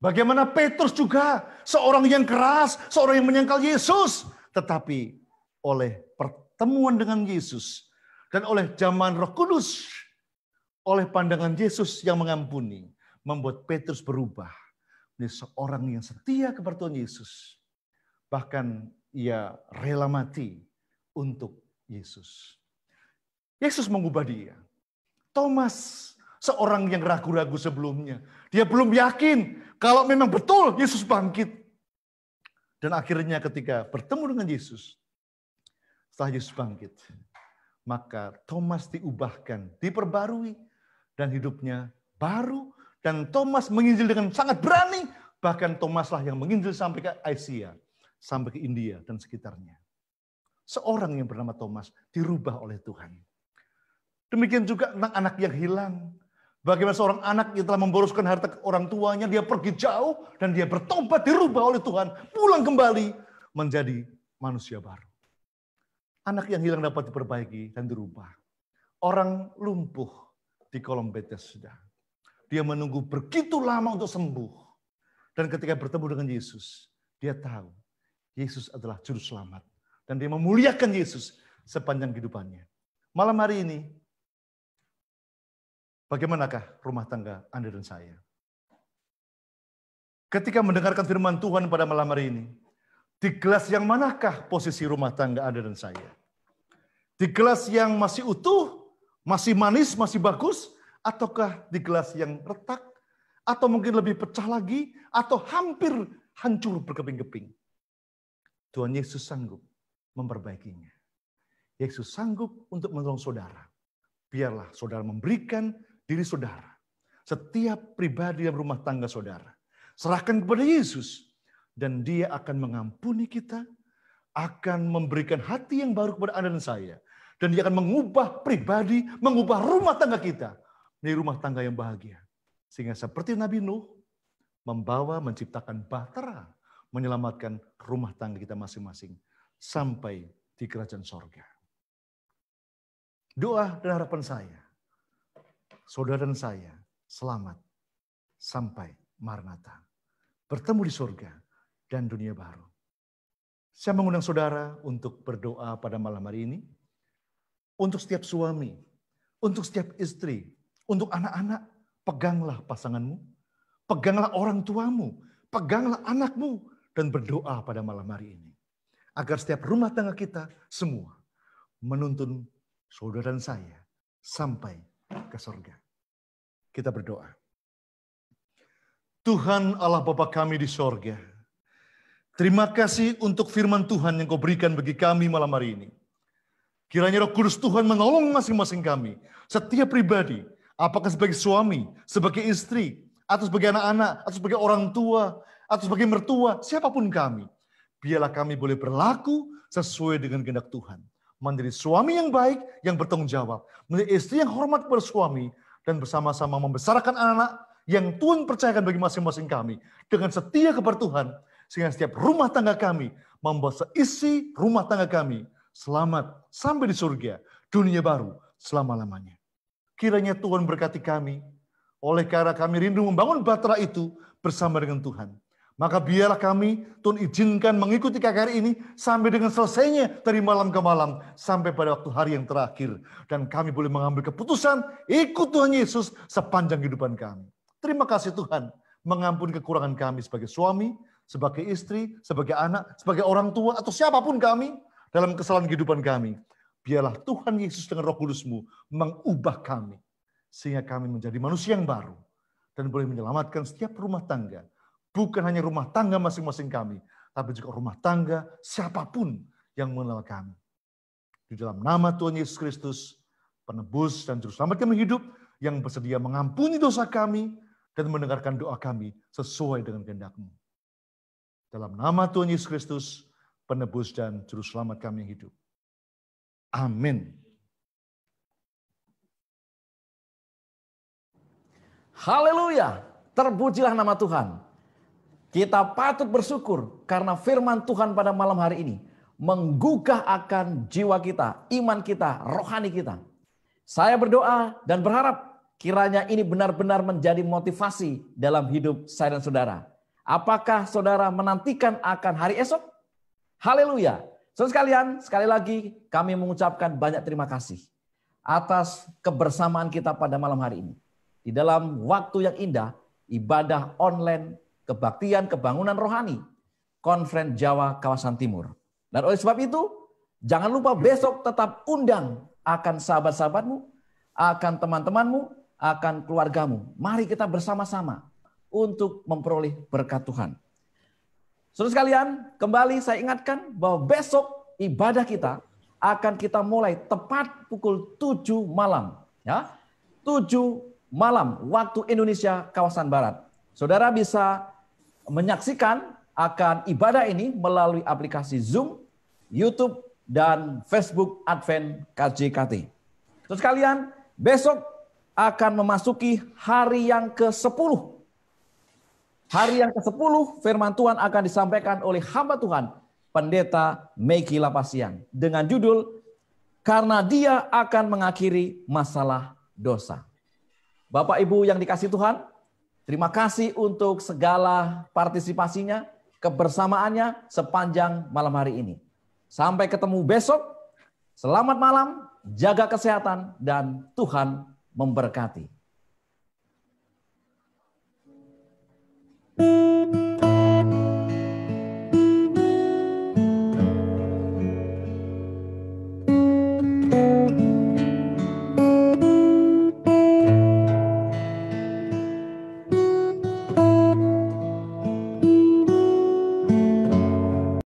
bagaimana Petrus juga seorang yang keras, seorang yang menyangkal Yesus. Tetapi oleh pertemuan dengan Yesus dan oleh zaman Roh Kudus, oleh pandangan Yesus yang mengampuni, membuat Petrus berubah menjadi seorang yang setia kepada Tuhan Yesus. Bahkan ia rela mati untuk Yesus. Yesus mengubah dia. Thomas, seorang yang ragu-ragu sebelumnya. Dia belum yakin kalau memang betul Yesus bangkit. Dan akhirnya ketika bertemu dengan Yesus, setelah Yesus bangkit, maka Thomas diubahkan, diperbarui, dan hidupnya baru. Dan Thomas menginjil dengan sangat berani. Bahkan Thomaslah yang menginjil sampai ke Asia, sampai ke India dan sekitarnya. Seorang yang bernama Thomas dirubah oleh Tuhan. Demikian juga tentang anak yang hilang. Bagaimana seorang anak yang telah memboroskan harta orang tuanya, dia pergi jauh dan dia bertobat, dirubah oleh Tuhan, pulang kembali menjadi manusia baru. Anak yang hilang dapat diperbaiki dan dirubah. Orang lumpuh di kolong Bethesda. Dia menunggu begitu lama untuk sembuh. Dan ketika bertemu dengan Yesus, dia tahu Yesus adalah juru selamat. Dan dia memuliakan Yesus sepanjang kehidupannya. Malam hari ini, bagaimanakah rumah tangga Anda dan saya? Ketika mendengarkan firman Tuhan pada malam hari ini, di gelas yang manakah posisi rumah tangga Anda dan saya? Di gelas yang masih utuh, masih manis, masih bagus, ataukah di gelas yang retak, atau mungkin lebih pecah lagi, atau hampir hancur berkeping-keping? Tuhan Yesus sanggup memperbaikinya. Yesus sanggup untuk menolong saudara. Biarlah saudara memberikan diri saudara. Setiap pribadi dalam rumah tangga saudara. Serahkan kepada Yesus. Dan dia akan mengampuni kita. Akan memberikan hati yang baru kepada Anda dan saya. Dan dia akan mengubah pribadi, mengubah rumah tangga kita. Menjadi rumah tangga yang bahagia. Sehingga seperti Nabi Nuh, membawa, menciptakan bahtera. Menyelamatkan rumah tangga kita masing-masing. Sampai di kerajaan sorga. Doa dan harapan saya. Saudara dan saya selamat sampai Maranatha. Bertemu di surga dan dunia baru. Saya mengundang saudara untuk berdoa pada malam hari ini. Untuk setiap suami, untuk setiap istri, untuk anak-anak, peganglah pasanganmu, peganglah orang tuamu, peganglah anakmu, dan berdoa pada malam hari ini. Agar setiap rumah tangga kita semua menuntun saudara dan saya sampai ke surga. Kita berdoa. Tuhan Allah Bapa kami di surga, terima kasih untuk firman Tuhan yang kau berikan bagi kami malam hari ini. Kiranya Roh Kudus Tuhan menolong masing-masing kami, setiap pribadi, apakah sebagai suami, sebagai istri, atau sebagai anak-anak, atau sebagai orang tua, atau sebagai mertua, siapapun kami. Biarlah kami boleh berlaku sesuai dengan kehendak Tuhan. Menjadi suami yang baik, yang bertanggung jawab. Menjadi istri yang hormat kepada suami. Dan bersama-sama membesarkan anak-anak yang Tuhan percayakan bagi masing-masing kami. Dengan setia kepada Tuhan. Sehingga setiap rumah tangga kami membawa seisi rumah tangga kami. Selamat sampai di surga. Dunia baru selama-lamanya. Kiranya Tuhan berkati kami. Oleh karena kami rindu membangun bahtera itu bersama dengan Tuhan. Maka biarlah kami, Tuhan izinkan mengikuti KKR ini sampai dengan selesainya dari malam ke malam. Sampai pada waktu hari yang terakhir. Dan kami boleh mengambil keputusan ikut Tuhan Yesus sepanjang kehidupan kami. Terima kasih Tuhan. Mengampuni kekurangan kami sebagai suami, sebagai istri, sebagai anak, sebagai orang tua, atau siapapun kami dalam kesalahan kehidupan kami. Biarlah Tuhan Yesus dengan Roh Kudus-Mu mengubah kami. Sehingga kami menjadi manusia yang baru. Dan boleh menyelamatkan setiap rumah tangga. Bukan hanya rumah tangga masing-masing kami, tapi juga rumah tangga siapapun yang mengenal kami. Di dalam nama Tuhan Yesus Kristus, penebus dan juru selamat kami hidup, yang bersedia mengampuni dosa kami dan mendengarkan doa kami sesuai dengan kehendak-Mu. Dalam nama Tuhan Yesus Kristus, penebus dan juru selamat kami yang hidup. Amin. Haleluya, terpujilah nama Tuhan. Kita patut bersyukur karena firman Tuhan pada malam hari ini menggugah akan jiwa kita, iman kita, rohani kita. Saya berdoa dan berharap kiranya ini benar-benar menjadi motivasi dalam hidup saya dan saudara. Apakah saudara menantikan akan hari esok? Haleluya. Saudara sekalian, sekali lagi kami mengucapkan banyak terima kasih atas kebersamaan kita pada malam hari ini. Di dalam waktu yang indah, ibadah online, kebaktian, kebangunan rohani, Konferen Jawa Kawasan Timur. Dan oleh sebab itu, jangan lupa besok tetap undang akan sahabat-sahabatmu, akan teman-temanmu, akan keluargamu. Mari kita bersama-sama untuk memperoleh berkat Tuhan. Saudara sekalian, kembali saya ingatkan bahwa besok ibadah kita akan kita mulai tepat pukul 7 malam. Ya, 7 malam waktu Indonesia kawasan Barat. Saudara bisa menyaksikan akan ibadah ini melalui aplikasi Zoom, YouTube, dan Facebook Advent KJKT. Terus kalian, besok akan memasuki hari yang ke-10. Hari yang ke-10 firman Tuhan akan disampaikan oleh hamba Tuhan, Pendeta Meki Lapasian, dengan judul, Karena Dia akan mengakhiri masalah dosa. Bapak Ibu yang dikasihi Tuhan, terima kasih untuk segala partisipasinya, kebersamaannya sepanjang malam hari ini. Sampai ketemu besok. Selamat malam, jaga kesehatan, dan Tuhan memberkati.